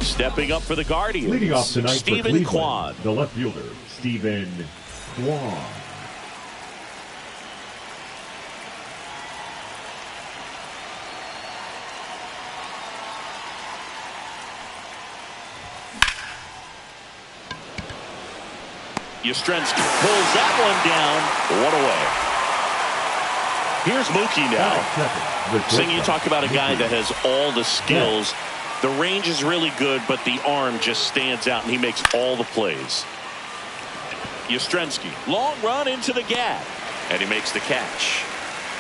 Stepping up for the Guardians, leading off tonight Stephen for Kwan. the left fielder, Stephen Kwan. Yastrzemski pulls that one down. 1 away. Here's Mookie now. Sing, you talk about a guy that has all the skills. The range is really good, but the arm just stands out, and he makes all the plays. Yastrzemski, long run into the gap, and he makes the catch.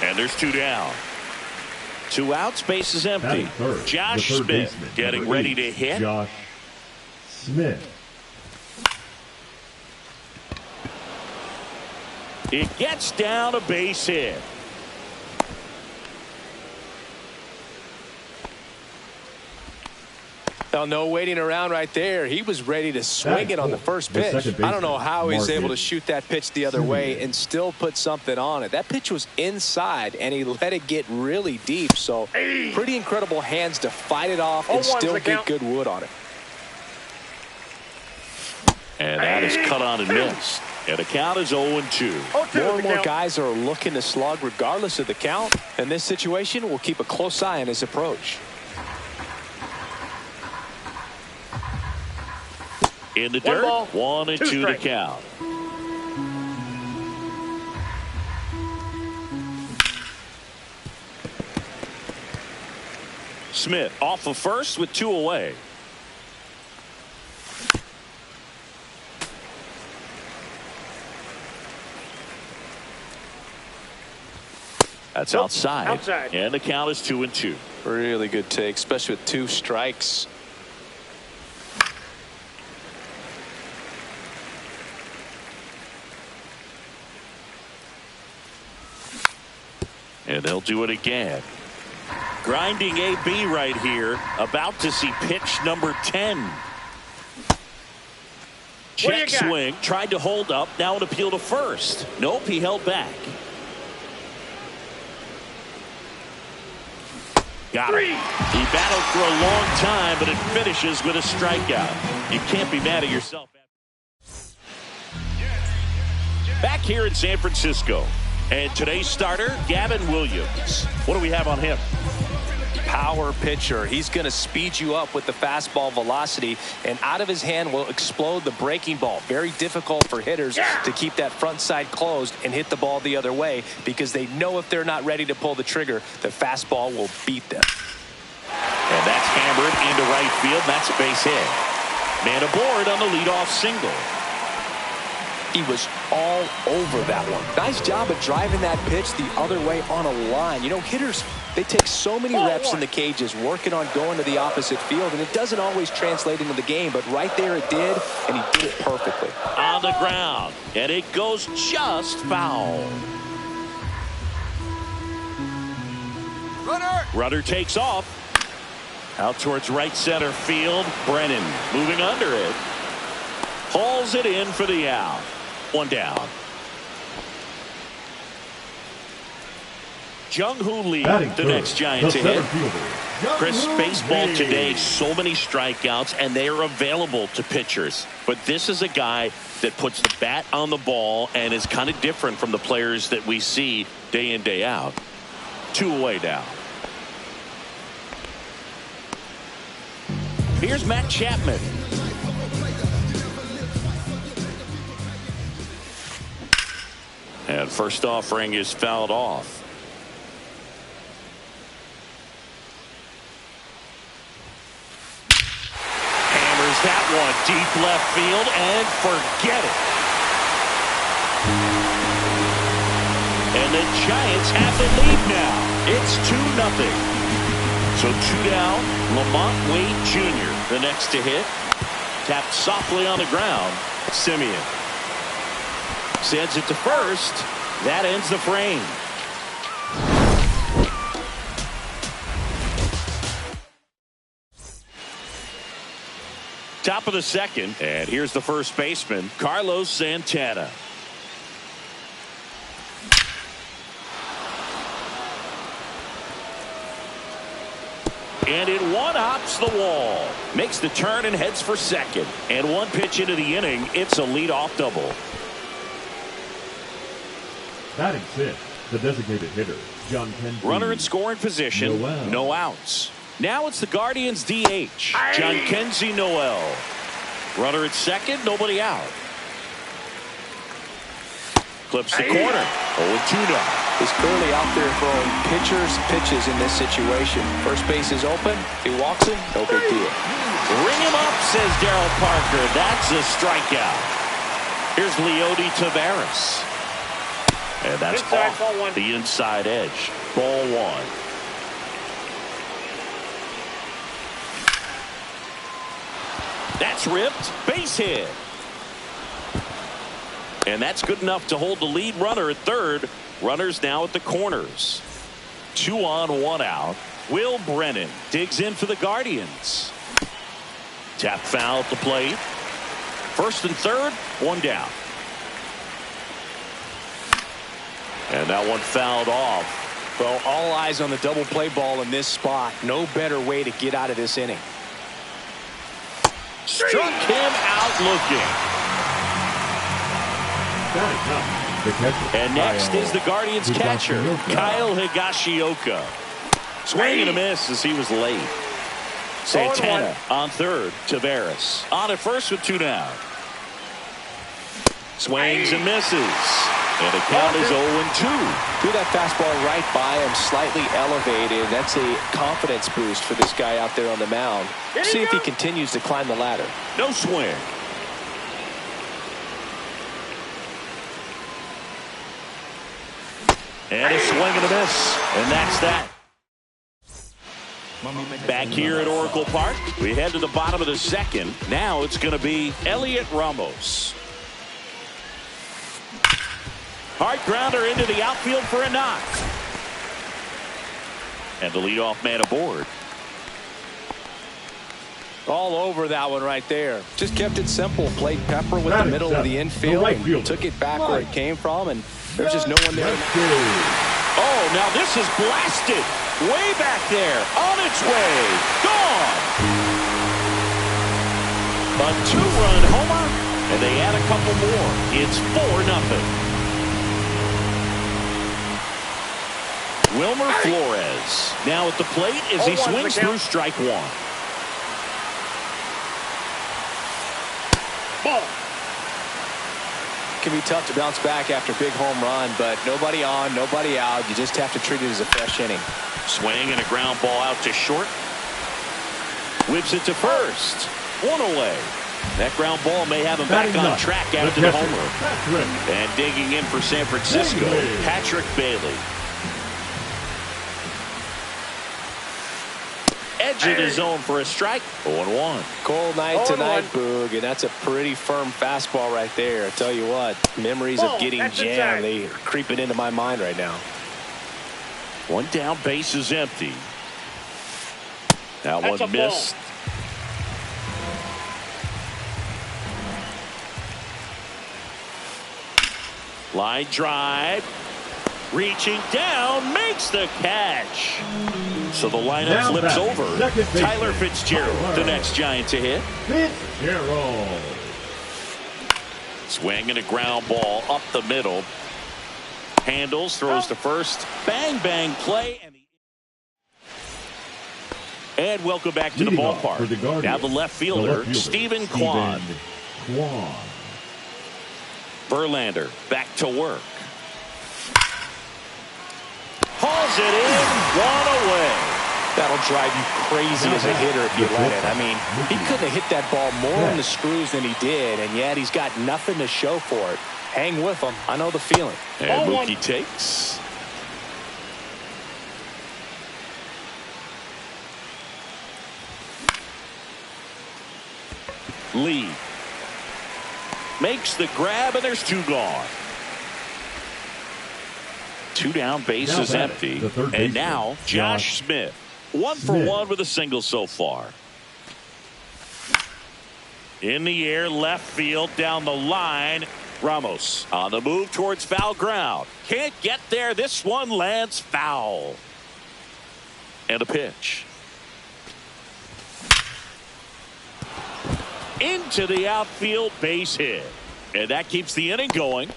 And there's 2 down. 2 outs, base is empty. Josh Smith getting ready to hit. Josh Smith. It gets down a base hit. Now, no waiting around right there. He was ready to swing it on the first pitch. I don't know how he's able to shoot that pitch the other way and still put something on it. That pitch was inside, and he let it get really deep. So, pretty incredible hands to fight it off and still get good wood on it. And that is cut on and missed. And the count is 0-2. More and more guys are looking to slug regardless of the count. In this situation, we'll keep a close eye on his approach. In the dirt, 1-2 to count. Smith off of first with 2 away. That's outside. And the count is 2-2. Really good take, especially with 2 strikes. And they'll do it again. Grinding AB right here. About to see pitch number 10. Check swing. Tried to hold up. Now an appeal to first. Nope, he held back. Got it. He battled for a long time, but it finishes with a strikeout. You can't be mad at yourself. Back here in San Francisco. And today's starter, Gavin Williams. What do we have on him? Power pitcher. He's going to speed you up with the fastball velocity, and out of his hand will explode the breaking ball. Very difficult for hitters to keep that front side closed and hit the ball the other way, because they know if they're not ready to pull the trigger, the fastball will beat them. And that's hammered into right field. That's a base hit. Man aboard on the leadoff single. He was all over that one. Nice job of driving that pitch the other way on a line. You know, hitters, they take so many reps in the cages working on going to the opposite field, and it doesn't always translate into the game, but right there it did, and he did it perfectly. On the ground, and it goes just foul. Runner takes off. Out towards right center field. Brennan moving under it. Hauls it in for the out. 1 down. Jung-Hoo Lee, the next Giant to hit. Chris, baseball today, so many strikeouts, and they are available to pitchers. But this is a guy that puts the bat on the ball and is kind of different from the players that we see day in, day out. 2 away now. Here's Matt Chapman. And first offering is fouled off. Hammers that one deep left field and forget it. And the Giants have the lead now. It's 2-0. So 2 down. Lamont Wade Jr. the next to hit. Tapped softly on the ground. Simeon sends it to first. That ends the frame. Top of the second, and here's the first baseman, Carlos Santana. And it one-hops the wall. Makes the turn and heads for second. And one pitch into the inning, it's a leadoff double. Batting sixth, the designated hitter, John Kenzie. Runner in scoring position, Noel. no outs. Now it's the Guardians' DH, John Kenzie Noel. Runner at second, nobody out. Clips the corner. 0-2 now. He's clearly out there throwing pitches in this situation. First base is open. If he walks him, no big deal. Ring him up, says Darryl Parker. That's a strikeout. Here's Leody Taveras. And that's off the inside edge. Ball one. That's ripped. Base hit. And that's good enough to hold the lead runner at third. Runners now at the corners. 2 on, 1 out. Will Brennan digs in for the Guardians. Tap foul at the plate. First and third, 1 down. And that one fouled off. Well, all eyes on the double play ball in this spot. No better way to get out of this inning. Struck him out looking. The catcher, And next Kyle is the Guardians catcher, Higashioka. Kyle Higashioka. Swing and a miss as he was late. Santana on third. Taveras on at first with 2 down. Swings and misses. And the count is 0-2. Threw that fastball right by him, slightly elevated. That's a confidence boost for this guy out there on the mound. See if he continues to climb the ladder. No swing. And a swing and a miss. And that's that. Back here at Oracle Park, we head to the bottom of the second. Now it's going to be Elliot Ramos. Hard grounder into the outfield for a knock. And the leadoff man aboard. All over that one right there. Just kept it simple. Played Pepper with the middle of the infield. And took it back where it came from. And there's just no one there. Oh, now this is blasted. Way back there. On its way. Gone. A 2-run homer. And they add a couple more. It's 4-0. Wilmer Flores now at the plate as he swings through strike 1. Ball. Can be tough to bounce back after a big home run, but nobody on, nobody out. You just have to treat it as a fresh inning. Swing and a ground ball out to short. Whips it to first. 1 away. That ground ball may have him back on track after the homer. And digging in for San Francisco, Patrick Bailey. Edge in his zone for a strike. 0-1. Cold night tonight, Boog, and that's a pretty firm fastball right there. I tell you what, memories of getting jammed, they are creeping into my mind right now. 1 down, base is empty. That one missed. Line drive. Reaching down, makes the catch. So the lineup flips over. Tyler Fitzgerald, the next Giant to hit. Fitzgerald. Swing and a ground ball up the middle. Handles, throws to first. Bang, bang play. And welcome back to the ballpark. Now the left fielder, Stephen Kwan. Verlander back to work. Hauls it in, 1 away. That'll drive you crazy as a hitter if you let it. I mean, he couldn't have hit that ball more on the screws than he did, and yet he's got nothing to show for it. Hang with him. I know the feeling. And Mookie takes. Lee makes the grab, and there's 2 gone. 2 down, base is empty. And now Josh Smith. 1 for 1 with a single so far. In the air, left field, down the line. Ramos on the move towards foul ground. Can't get there. This one lands foul. And a pitch. into the outfield, base hit. And that keeps the inning going.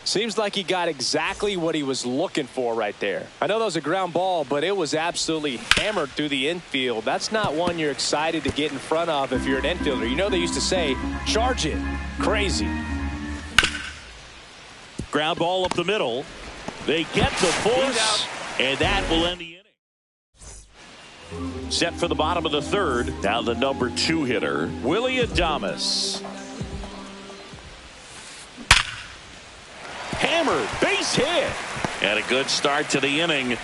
Seems like he got exactly what he was looking for right there. I know that was a ground ball, but it was absolutely hammered through the infield. That's not one you're excited to get in front of if you're an infielder. You know they used to say, charge it. Crazy. Ground ball up the middle. They get the force, and that will end the inning. Set for the bottom of the third. Now the number 2 hitter, Willy Adames. Hammered, base hit. And a good start to the inning.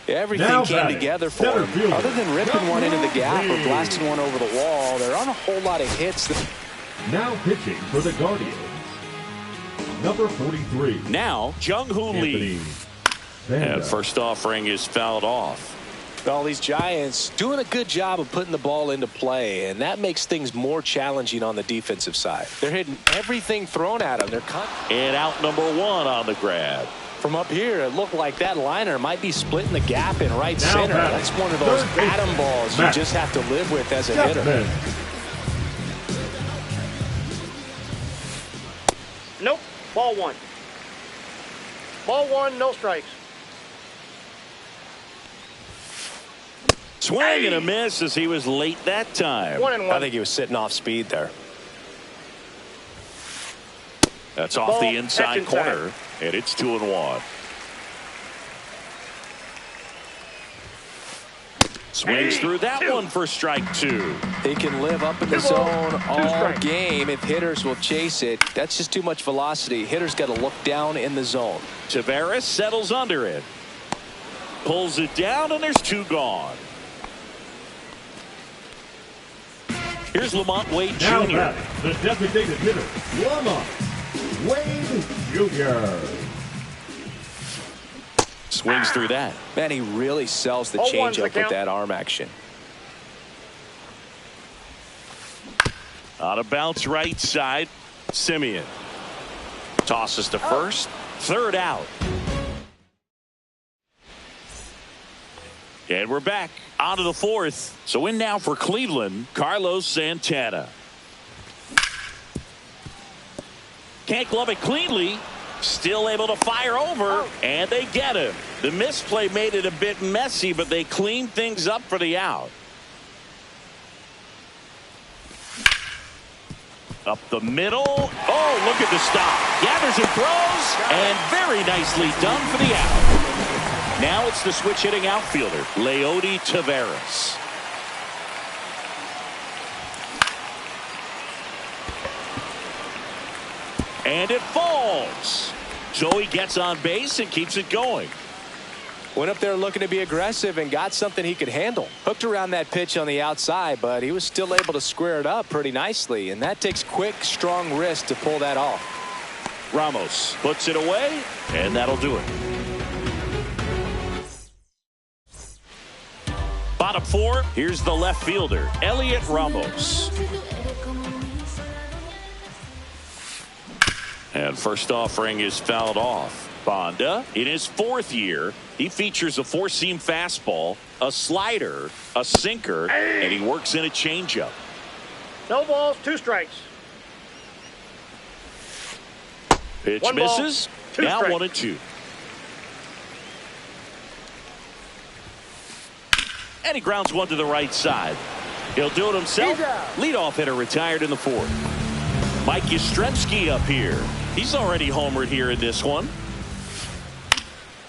Everything came together for him. Other than ripping one into the gap or blasting one over the wall, there aren't a whole lot of hits. Now pitching for the Guardians, number 43. Now, Jung-Hoo Lee. And first offering is fouled off. All these Giants doing a good job of putting the ball into play, and that makes things more challenging on the defensive side. They're hitting everything thrown at them. And out number 1 on the grab. From up here, it looked like that liner might be splitting the gap in right center. That's one of those atom balls you just have to live with as a hitter. Nope. Ball 1. Ball 1, no strikes. Swing and a miss as he was late that time. 1-1. I think he was sitting off speed there. That's off the inside corner, and it's 2-1. Swings through that one for strike 2. He can live up in the zone all game if hitters will chase it. That's just too much velocity. Hitters got to look down in the zone. Taveras settles under it. Pulls it down, and there's 2 gone. Here's Lamont Wade Jr. Now the designated hitter, Lamont Wade Jr. Swings through that. Man, he really sells the changeup with that arm action. On a bounce right side, Simeon tosses to first. Third out. And we're back onto the 4th. So in now for Cleveland, Carlos Santana. Can't glove it cleanly. Still able to fire over, and they get him. The misplay made it a bit messy, but they cleaned things up for the out. Up the middle. Oh, look at the stop. Gathers and throws, and very nicely done for the out. Now it's the switch hitting outfielder, Leody Taveras. And it falls. So he gets on base and keeps it going. Went up there looking to be aggressive and got something he could handle. Hooked around that pitch on the outside, but he was still able to square it up pretty nicely. And that takes quick, strong wrist to pull that off. Ramos puts it away, and that'll do it. Bottom 4, here's the left fielder, Elliot Ramos. And first offering is fouled off. Banda, in his 4th year, he features a 4-seam fastball, a slider, a sinker, and he works in a changeup. No balls, 2 strikes. Pitch 1 ball, misses. 2 Now strikes. 1-2. And he grounds one to the right side. He'll do it himself. Leadoff hitter retired in the 4th. Mike Yastrzemski up here. He's already homered here in this one.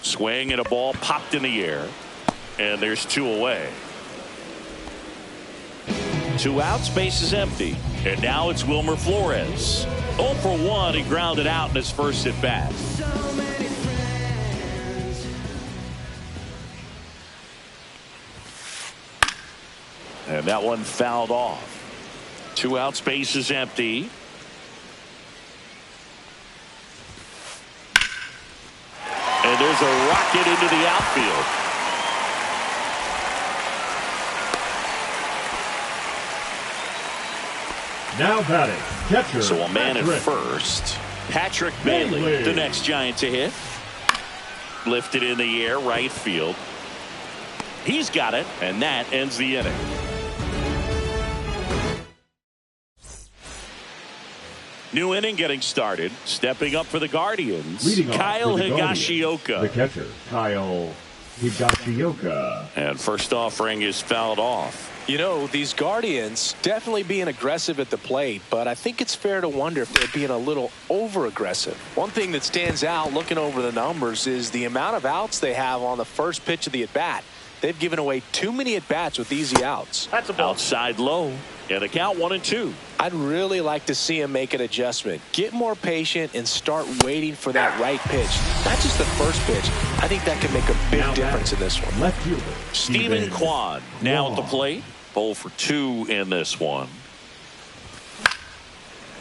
Swing and a ball popped in the air. And there's 2 away. 2 outs, base is empty. And now it's Wilmer Flores. 0 for 1, he grounded out in his first at bat. And that one fouled off. 2 outs, base is empty. And there's a rocket into the outfield. Now batting, catcher. So a man at Patrick first. Patrick Bailey, the next Giant to hit. Lifted in the air, right field. He's got it, and that ends the inning. New inning getting started. Stepping up for the Guardians, Leading off Kyle for the Guardians, Higashioka. the catcher, Kyle Higashioka. And first offering is fouled off. You know, these Guardians definitely being aggressive at the plate, but I think it's fair to wonder if they're being a little over-aggressive. One thing that stands out looking over the numbers is the amount of outs they have on the first pitch of the at-bat. They've given away too many at-bats with easy outs. That's a ball. Outside low, and the count 1-2. I'd really like to see him make an adjustment. Get more patient and start waiting for that right pitch. Not just the first pitch. I think that could make a big difference in this one. Left fielder, Steven Kwan now at the plate. 0 for 2 in this one.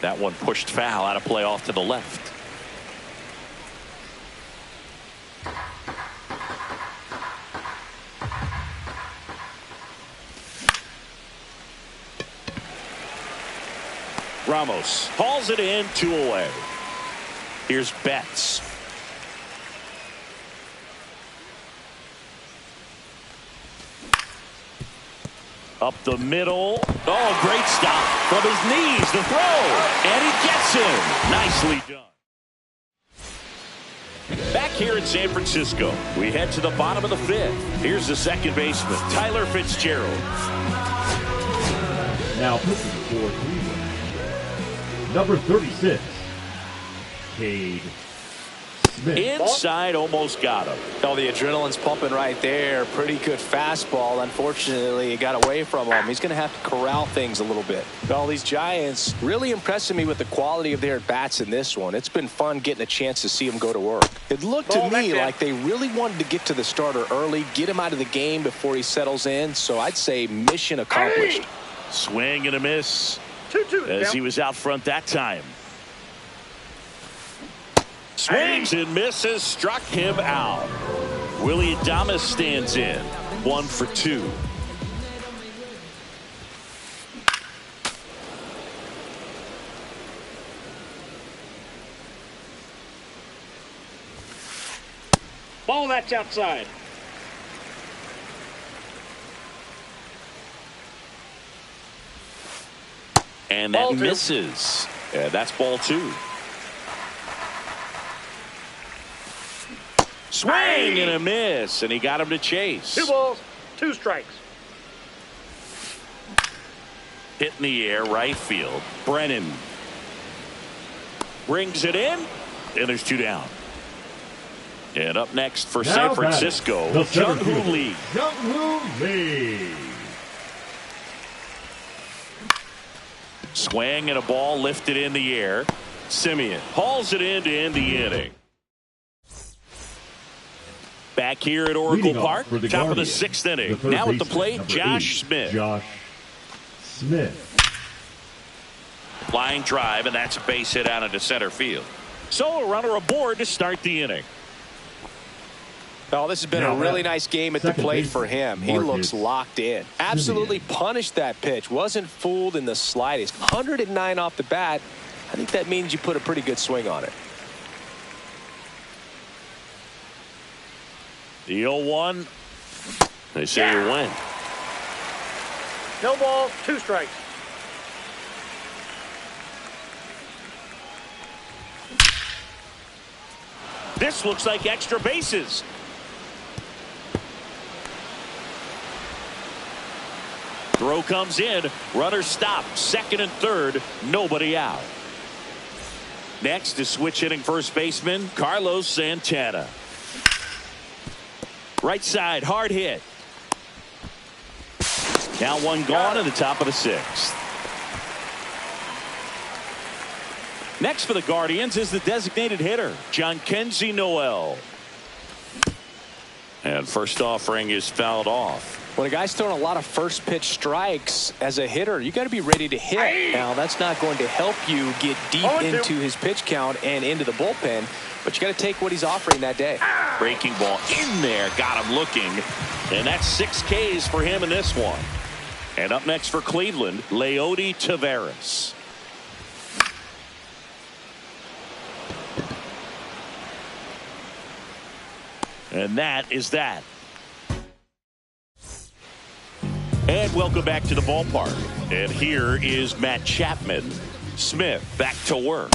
That one pushed foul out of play off to the left. Ramos hauls it in, 2 away. Here's Betts. Up the middle. Oh, great stop from his knees. The throw. And he gets him. Nicely done. Back here in San Francisco, we head to the bottom of the 5th. Here's the second baseman, Tyler Fitzgerald. Now pitching for Cleveland, number 36, Cade Smith. Inside, almost got him. Oh, the adrenaline's pumping right there. Pretty good fastball. Unfortunately, it got away from him. He's going to have to corral things a little bit. Well, these Giants really impressing me with the quality of their at-bats in this one. It's been fun getting a chance to see them go to work. It looked to me like they really wanted to get to the starter early, get him out of the game before he settles in. So I'd say mission accomplished. Swing and a miss 2-2 as he was out front that time. Swings and misses, struck him out. Willie Adames stands in, 1 for 2. Ball that's outside. And that Ball 2. misses. And that's ball 2. Swing and a miss, and he got him to chase. 2 balls, 2 strikes. Hit in the air, right field. Brennan brings it in, and there's 2 down. And up next for Now San Francisco, Jung-Hoo Lee. Jung-Hoo Lee. Swing and a ball lifted in the air. Simeon hauls it in to end the inning. Back here at Oracle Park, top of the Guardians, 6th inning. the Now at the baseman, plate, number Josh 8, Smith. Josh Smith. Line drive, and that's a base hit out into center field. So a runner aboard to start the inning. Oh, this has been a really nice game at the plate for him. He looks locked in. Absolutely punished that pitch. Wasn't fooled in the slightest. 109 off the bat. I think that means you put a pretty good swing on it. The 0-1. They say you win. No ball, 2 strikes. This looks like extra bases. Throw comes in. Runner stopped. Second and third. Nobody out. Next is switch hitting first baseman Carlos Santana. Right side, hard hit. Now 1 gone in the top of the 6th. Next for the Guardians is the designated hitter, Jhonkensy Noel. And first offering is fouled off. When a guy's throwing a lot of first pitch strikes as a hitter, you got to be ready to hit. Now, that's not going to help you get deep into his pitch count and into the bullpen, but you got to take what he's offering that day. Breaking ball in there, got him looking, and that's 6 Ks for him in this one. And up next for Cleveland, Leody Taveras. And that is that. And welcome back to the ballpark. And here is Matt Chapman. Smith back to work.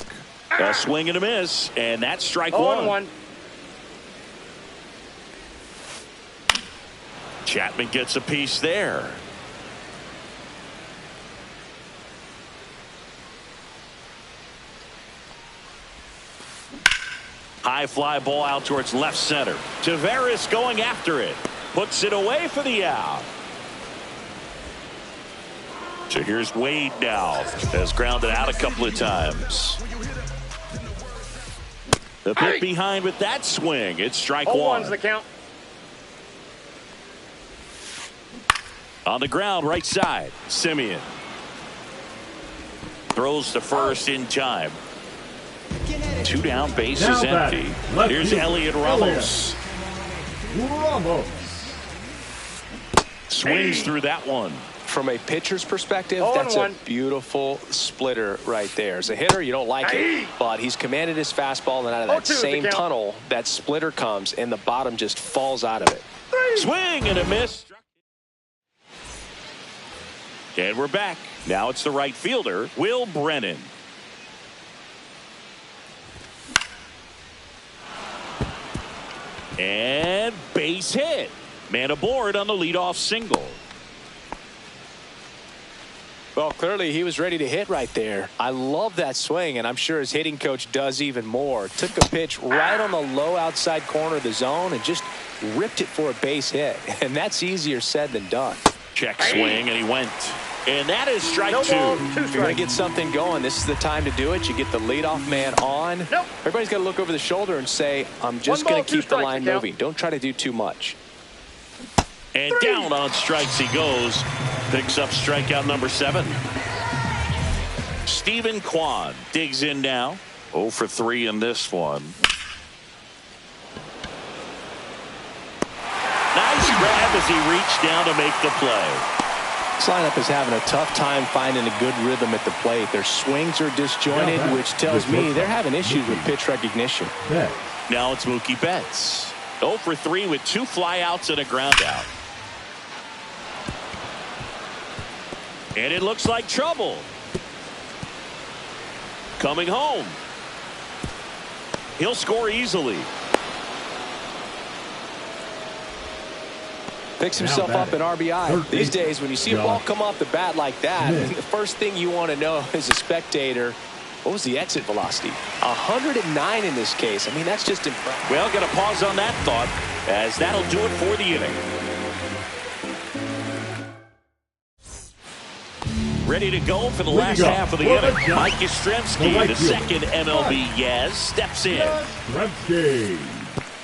A swing and a miss, and that's strike one. Chapman gets a piece there. High fly ball out towards left center. Taveras going after it. Puts it away for the out. So here's Wade now. Has grounded out a couple of times. The pit behind with that swing. It's strike one. 0-1's the count. On the ground, right side. Simeon throws to first in time. 2 down, base is empty. Here's Elliot Ramos. Swings through that one. From a pitcher's perspective, that's a beautiful splitter right there. As a hitter, you don't like it, but he's commanded his fastball, and out of that same tunnel, that splitter comes, and the bottom just falls out of it. Swing and a miss. And we're back. Now it's the right fielder, Will Brennan. And base hit. Man aboard on the leadoff single. Well, clearly he was ready to hit right there. I love that swing, and I'm sure his hitting coach does even more. Took a pitch right on the low outside corner of the zone and just ripped it for a base hit. And that's easier said than done. Check swing, and he went. And that is strike two. If you're going to get something going, this is the time to do it. You get the leadoff man on. Everybody's got to look over the shoulder and say, I'm just going to keep the line moving. Don't try to do too much. And down on strikes he goes. Picks up strikeout number 7. Stephen Kwan digs in now. 0 for 3 in this one. Nice grab as he reached down to make the play. This lineup is having a tough time finding a good rhythm at the plate. Their swings are disjointed, which tells me they're having issues with pitch recognition. Now it's Mookie Betts. 0 for 3 with 2 flyouts and a ground out. And it looks like trouble. Coming home. He'll score easily. Picks himself up an RBI. These days, when you see a ball come off the bat like that, the first thing you want to know as a spectator, what was the exit velocity? 109 in this case. I mean, that's just impressive. Well, got to pause on that thought, as that'll do it for the inning. Ready to go for the last half of the inning. Mike Yastrzemski, the second MLB Yaz, steps in.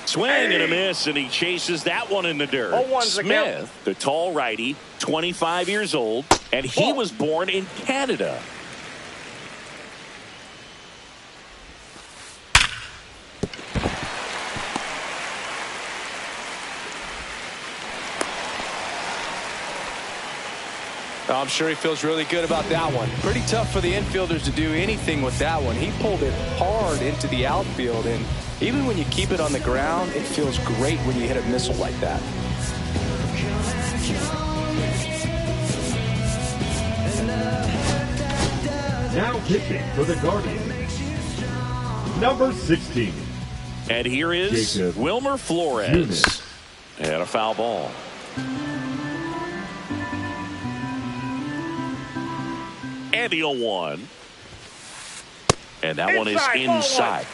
Swing and a miss, and he chases that one in the dirt. Smith, the tall righty, 25 years old, and he was born in Canada. I'm sure he feels really good about that one. Pretty tough for the infielders to do anything with that one. He pulled it hard into the outfield, and even when you keep it on the ground, it feels great when you hit a missile like that. Now pitching for the Guardians, number 16. And here is Jacob Wilmer Flores. And a foul ball. And the 0-1. And that one is inside.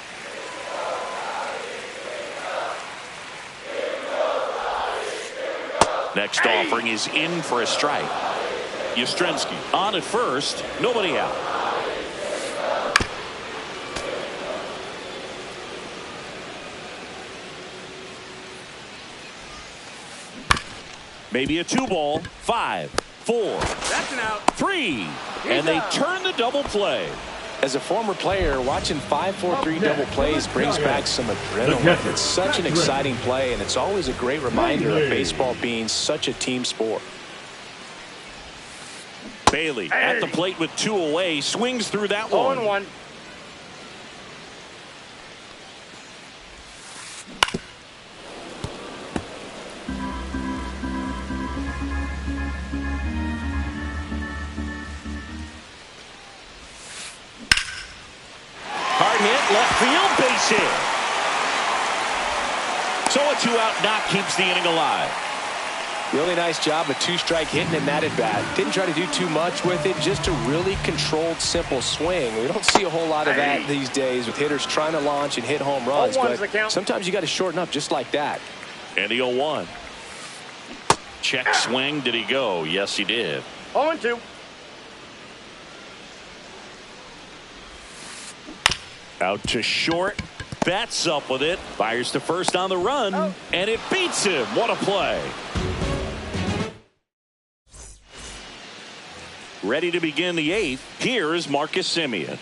Next offering is in for a strike. Yastrzemski on at first. Nobody out. Maybe a 2-ball. 5, 4. That's an out. 3. And they turn the double play. As a former player, watching 5-4-3 double plays brings back some adrenaline. It's such an exciting play, and it's always a great reminder of baseball being such a team sport. Bailey at the plate with 2 away, swings through that one. 0-1. left field, base hit. So a 2-out knock keeps the inning alive. Really nice job, a 2-strike hitting in that at bat. Didn't try to do too much with it, just a really controlled, simple swing. We don't see a whole lot of that these days with hitters trying to launch and hit home runs. But sometimes you got to shorten up just like that. And the 0-1. Check swing. Did he go? Yes, he did. 0-2. Out to short. Bats up with it. Fires to first on the run. And it beats him. What a play. Ready to begin the 8th. Here is Marcus Semien.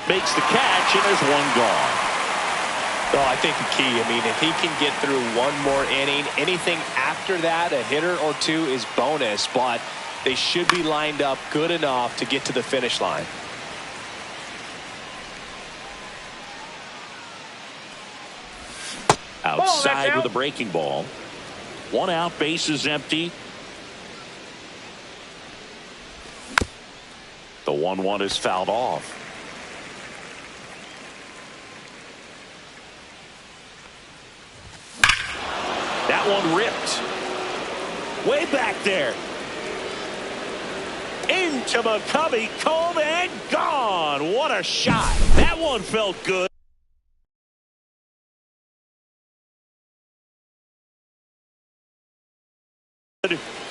Makes the catch, and there's one gone. Oh, I think the key, if he can get through one more inning, anything after that, a hitter or two is bonus, but they should be lined up good enough to get to the finish line. Outside with a breaking ball. 1 out, bases empty. The 1-1 is fouled off. That one ripped. Way back there. Into McCovey, cold and gone. What a shot. That one felt good.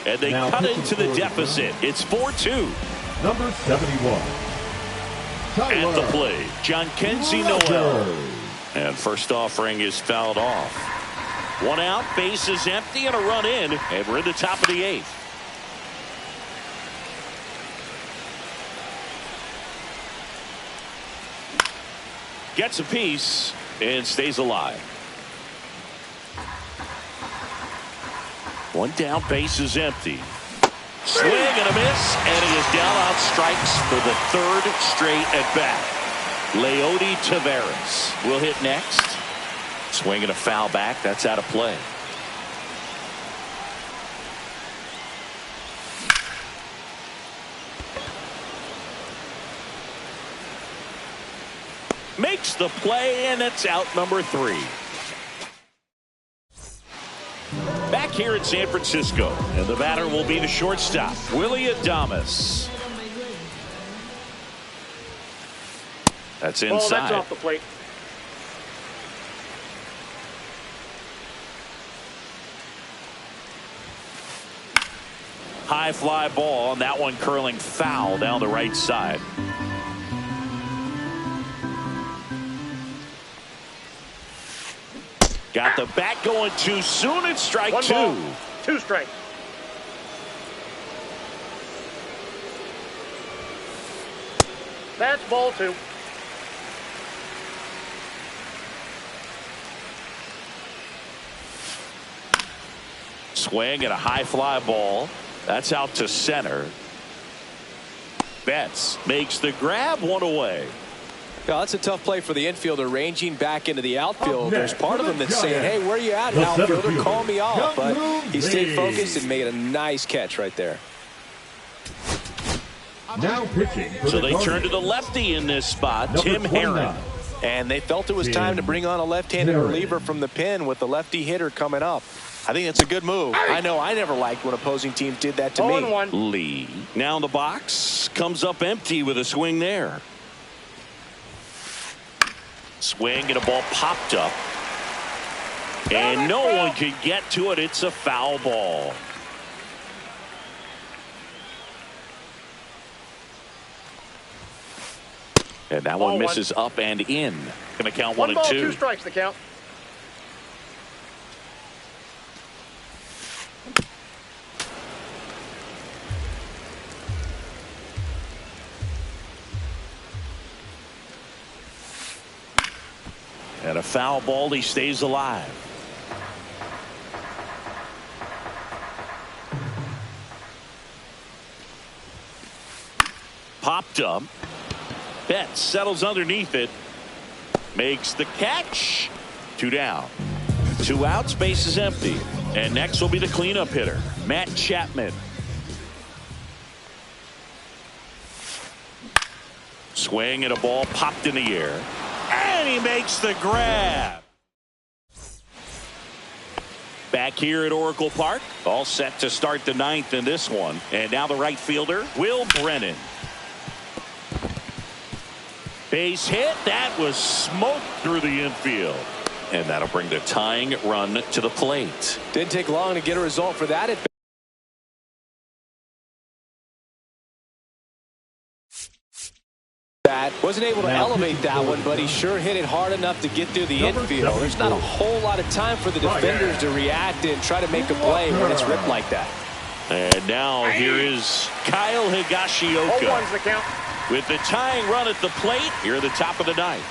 And they cut into the deficit. It's 4-2. Number 71. At the plate, Jhonkensy Noel. And first offering is fouled off. 1 out, bases empty, and a run in. And we're in the top of the 8th. Gets a piece and stays alive. 1 down, bases empty. Swing and a miss, and he is down on strikes for the 3rd straight at bat. Leody Taveras will hit next. Swing and a foul back. That's out of play. Makes the play, and it's out number 3. Back here in San Francisco, and the batter will be the shortstop, Willy Adames. That's inside. Oh, that's off the plate. High fly ball, and that one curling foul down the right side. Got the bat going too soon. It's strike 2. 1 ball, 2 strikes. That's ball 2. Swing and a high fly ball. That's out to center. Betts makes the grab, 1 away. Yeah, that's a tough play for the infielder ranging back into the outfield. There's part of him that's saying, hey, where are you at, outfielder? Call me off. But he stayed focused and made a nice catch right there. Now pitching. So they turn to the lefty in this spot, Tim Herrin. And they felt it was time to bring on a left-handed reliever from the pen with the lefty hitter coming up. I think it's a good move. I know I never liked when opposing teams did that to me. 0-1. Lee now in the box, comes up empty with a swing there. Swing and a ball popped up. And no one can get to it. It's a foul ball. And that one misses up and in. Going to count 1 and 2. 1 ball, 2 strikes the count. And a foul ball. He stays alive. Popped up. Betts settles underneath it. Makes the catch. 2 down. 2 outs. Base is empty. And next will be the cleanup hitter, Matt Chapman. Swing and a ball popped in the air. And he makes the grab. Back here at Oracle Park, all set to start the ninth in this one. And now the right fielder, Will Brennan. Base hit. That was smoked through the infield. And that'll bring the tying run to the plate. Didn't take long to get a result for that. Wasn't able to elevate that one, but he sure hit it hard enough to get through the infield. There's not a whole lot of time for the defenders to react and try to make a play when it's ripped like that. And now here is Kyle Higashioka with the tying run at the plate here at the top of the ninth.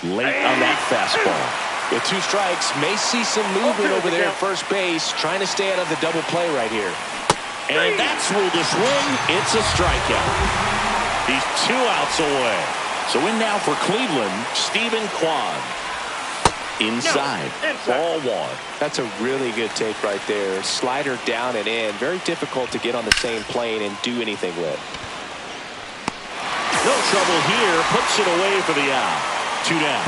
Late on that fastball. With 2 strikes, may see some movement over there at first base, trying to stay out of the double play right here. And that's ruled a swing. It's a strikeout. He's 2 outs away. So in now for Cleveland, Stephen Kwan. Inside. Ball 1. That's a really good take right there. Slider down and in. Very difficult to get on the same plane and do anything with. No trouble here. Puts it away for the out. 2 down.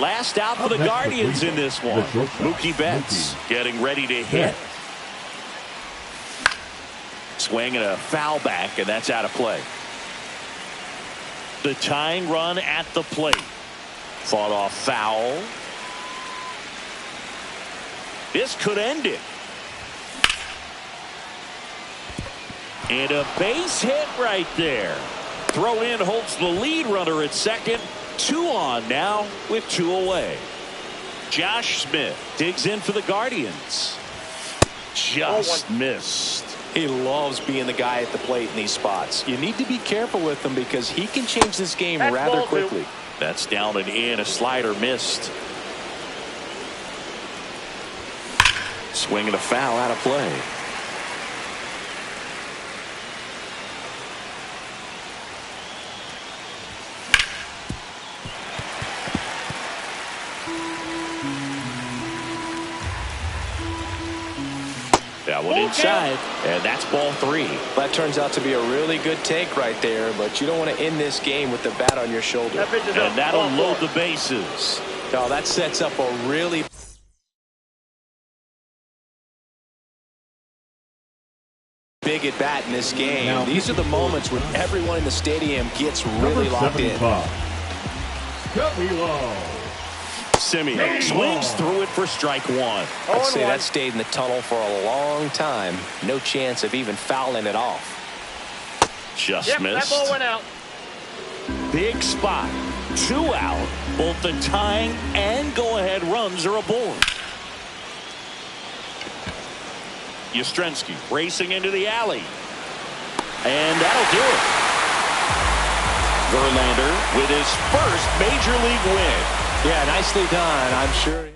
Last out for the Guardians in this one. Mookie Betts getting ready to hit. Swing and a foul back, and that's out of play. The tying run at the plate. Fought off foul. This could end it. And a base hit right there. Throw in holds the lead runner at second. 2 on now with 2 away. Josh Smith digs in for the Guardians. Just missed. He loves being the guy at the plate in these spots. You need to be careful with him because he can change this game rather quickly. That's down and in. A slider missed. Swing and a foul out of play. That one inside, and that's ball 3. That turns out to be a really good take right there, but you don't want to end this game with the bat on your shoulder. And that'll load the bases. Oh, that sets up a really big at bat in this game. Now, these are the moments when everyone in the stadium gets really locked in. Simeon swings through it for strike 1. I'd say that stayed in the tunnel for a long time. No chance of even fouling it off. Just missed. That ball went out. Big spot. 2 out. Both the tying and go-ahead runs are aboard. Yastrzemski racing into the alley. And that'll do it. Verlander with his first major league win. Yeah, nicely done. I'm sure.